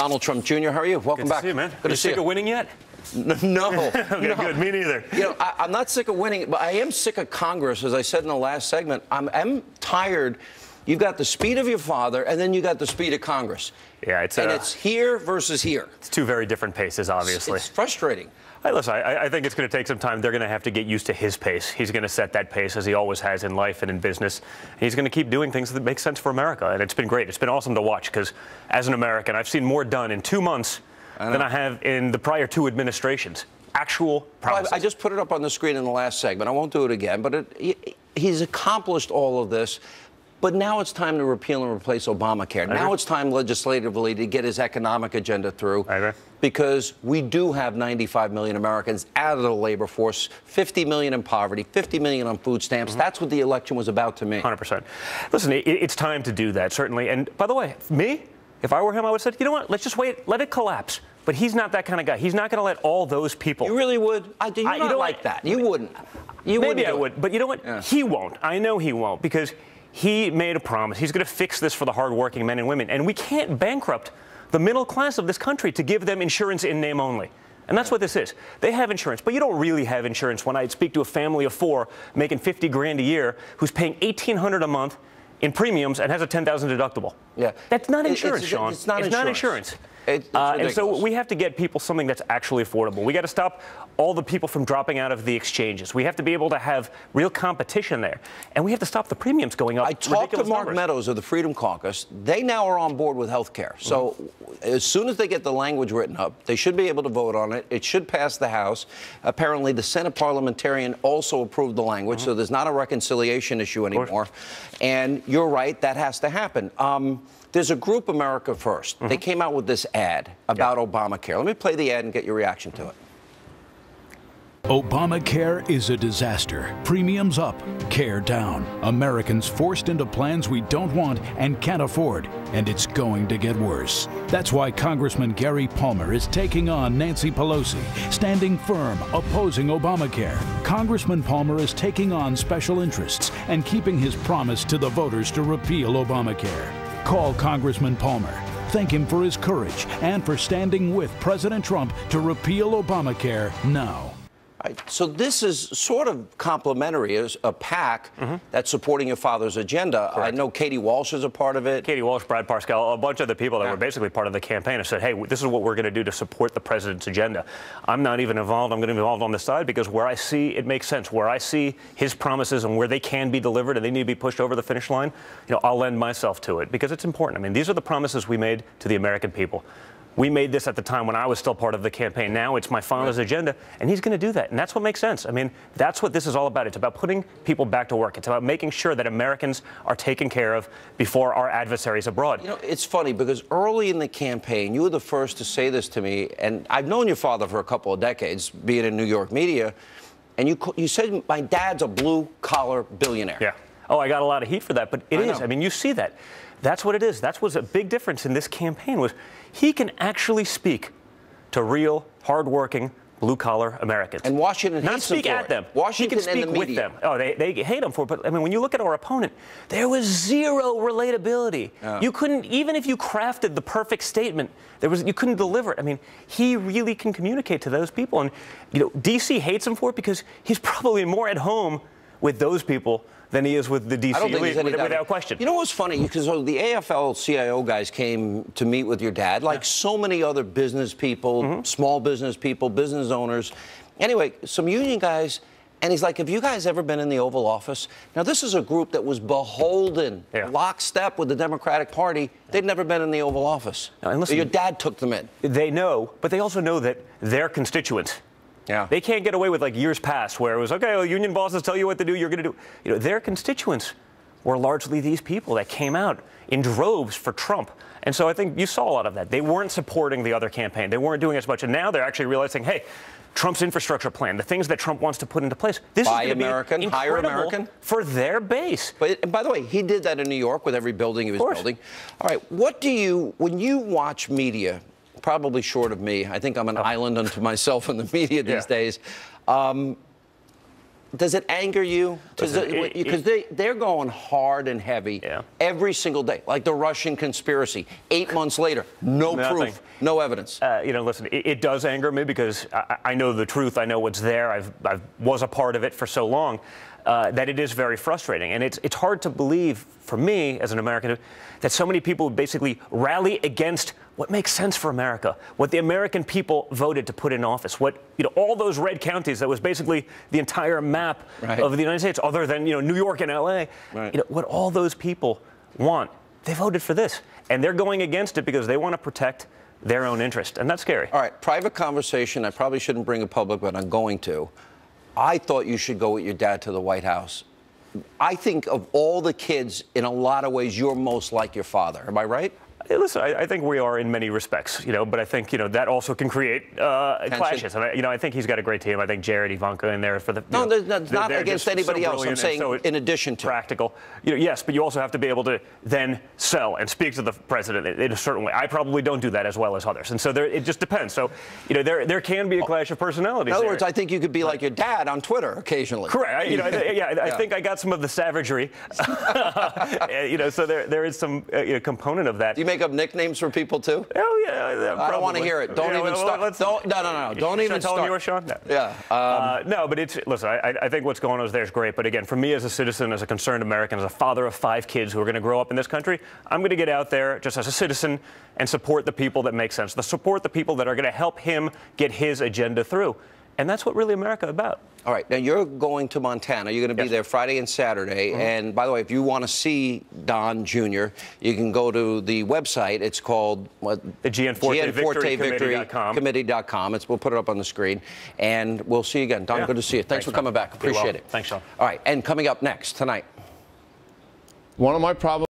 Donald Trump Jr., how are you? Welcome back. Good to see you, man. Good to see sick you. of winning yet? No. Good. Me neither. You know, I'm not sick of winning, but I am sick of Congress, as I said in the last segment. I'm tired. You've got the speed of your father, and then you got the speed of Congress. Yeah, it's here versus here. It's two very different paces, obviously. It's frustrating. Hey, listen, I think it's going to take some time. They're going to have to get used to his pace. He's going to set that pace, as he always has in life and in business. He's going to keep doing things that make sense for America, and it's been great. It's been awesome to watch, because as an American, I've seen more done in 2 months than I have in the prior 2 administrations. Actual promises. Well, I just put it up on the screen in the last segment. I won't do it again, but he's accomplished all of this. But now it's time to repeal and replace Obamacare. Now it's time legislatively to get his economic agenda through. I agree. Because we do have 95 million Americans out of the labor force, 50 million in poverty, 50 million on food stamps. That's what the election was about to me. 100%. Listen, it's time to do that, certainly. And by the way, me, if I were him, I would have said, you know what, let's just wait, let it collapse. But he's not that kind of guy. He's not going to let all those people. You really would? You're not like that. You wouldn't. Maybe I would. But you know what? Yeah. He won't. I know he won't, because he made a promise. He's going to fix this for the hardworking men and women. And we can't bankrupt the middle class of this country to give them insurance in name only. And that's what this is. They have insurance, but you don't really have insurance when I speak to a family of 4 making 50 grand a year who's paying $1,800 a month in premiums and has a $10,000 deductible. Yeah. That's not insurance, Sean. It's not insurance. And so we have to get people something that's actually affordable. We got to stop all the people from dropping out of the exchanges. We have to be able to have real competition there. And we have to stop the premiums going up. I talked to Mark Meadows of the Freedom Caucus. They now are on board with health care. So as soon as they get the language written up, they should be able to vote on it. It should pass the House. Apparently, the Senate parliamentarian also approved the language, so there's not a reconciliation issue anymore. And you're right, that has to happen. There's a group, America First. They came out with this ad about Obamacare. Let me play the ad and get your reaction to it. Obamacare is a disaster. Premiums up, care down. Americans forced into plans we don't want and can't afford. And it's going to get worse. That's why Congressman Gary Palmer is taking on Nancy Pelosi, standing firm, opposing Obamacare. Congressman Palmer is taking on special interests and keeping his promise to the voters to repeal Obamacare. Call Congressman Palmer. Thank him for his courage and for standing with President Trump to repeal Obamacare now. So this is sort of complimentary as a PAC that's supporting your father's agenda. Correct. I know Katie Walsh is a part of it. Katie Walsh, Brad Parscale, a bunch of the people that were basically part of the campaign have said, hey, this is what we're going to do to support the president's agenda. I'm not even involved. I'm going to be involved on this side because where I see it makes sense, where I see his promises and where they can be delivered and they need to be pushed over the finish line, I'll lend myself to it because it's important. I mean, these are the promises we made to the American people. We made this at the time when I was still part of the campaign. Now it's my father's agenda, and he's going to do that. And that's what makes sense. I mean, that's what this is all about. It's about putting people back to work. It's about making sure that Americans are taken care of before our adversaries abroad. It's funny because early in the campaign, you were the first to say this to me, and I've known your father for a couple of decades, being in New York media, and you said my dad's a blue-collar billionaire. Yeah. Oh, I got a lot of heat for that, but it is. I mean, you see that. That's what it is. That was a big difference in this campaign was he can actually speak to real, hardworking, blue-collar Americans. And Washington hates Not speak him for at them. Washington he can speak and the with media. them. Oh, they hate him for it. But, I mean, when you look at our opponent, there was zero relatability. You couldn't, even if you crafted the perfect statement, you couldn't deliver it. I mean, he really can communicate to those people. And, D.C. hates him for it because he's probably more at home with those people than he is with the D.C. elite, without question. You know what's funny? Because the AFL-CIO guys came to meet with your dad, like so many other business people, small business people, business owners. Anyway, some union guys, and he's like, have you guys ever been in the Oval Office? Now, this is a group that was beholden, lockstep with the Democratic Party. They'd never been in the Oval Office. And listen, your dad took them in. They know, but they also know that their constituents, they can't get away with like years past where it was, okay, well, union bosses tell you what to do, you're going to do. Their constituents were largely these people that came out in droves for Trump. And so I think you saw a lot of that. They weren't supporting the other campaign. They weren't doing as much. And now they're actually realizing, hey, Trump's infrastructure plan, the things that Trump wants to put into place, this is going to be hire American for their base. But by the way, he did that in New York with every building he was building. All right, when you watch media, probably short of me, I think I'm an island unto myself in the media these days. Does it anger you? Because they're going hard and heavy every single day, like the Russian conspiracy. 8 months later, no proof, no evidence. Listen, it does anger me because I know the truth. I know what's there. I was a part of it for so long that it is very frustrating. And it's hard to believe, for me as an American, that so many people would basically rally against what makes sense for America, what the American people voted to put in office, what, all those red counties, that was basically the entire map of the United States, other than, New York and LA. What all those people want, they voted for this. And they're going against it because they want to protect their own interest. And that's scary. All right, private conversation. I probably shouldn't bring it public, but I'm going to. I thought you should go with your dad to the White House. I think of all the kids, in a lot of ways, you're most like your father. Am I right? Hey, listen, I think we are in many respects, but I think, that also can create clashes. And, I think he's got a great team. I think Jared, Ivanka in there for the... No, that's not against anybody else. I'm saying in addition to. Practical. Yes, but you also have to be able to then sell and speak to the president in a certain way. I probably don't do that as well as others. And so it just depends. So, there can be a clash of personalities. In other words, I think you could be like your dad on Twitter occasionally. Correct. I think I got some of the savagery. So there is some component of that. Do you make up nicknames for people too? Oh yeah, I don't want to hear it. Don't even start. No. Don't even start. Tell yours, Sean? No. Yeah. No, but listen. I think what's going on there is great. But again, for me as a citizen, as a concerned American, as a father of 5 kids who are going to grow up in this country, I'm going to get out there just as a citizen and support the people that make sense. Support the people that are going to help him get his agenda through. And that's what really America is about. All right. Now, you're going to Montana. You're going to be there Friday and Saturday. And, by the way, if you want to see Don Jr., you can go to the website. It's called the GN4TVictory Committee.com. We'll put it up on the screen. And we'll see you again. Don, good to see you. Thanks for coming back. Appreciate it. Thanks, Sean. All right. And coming up next tonight. One of my problems.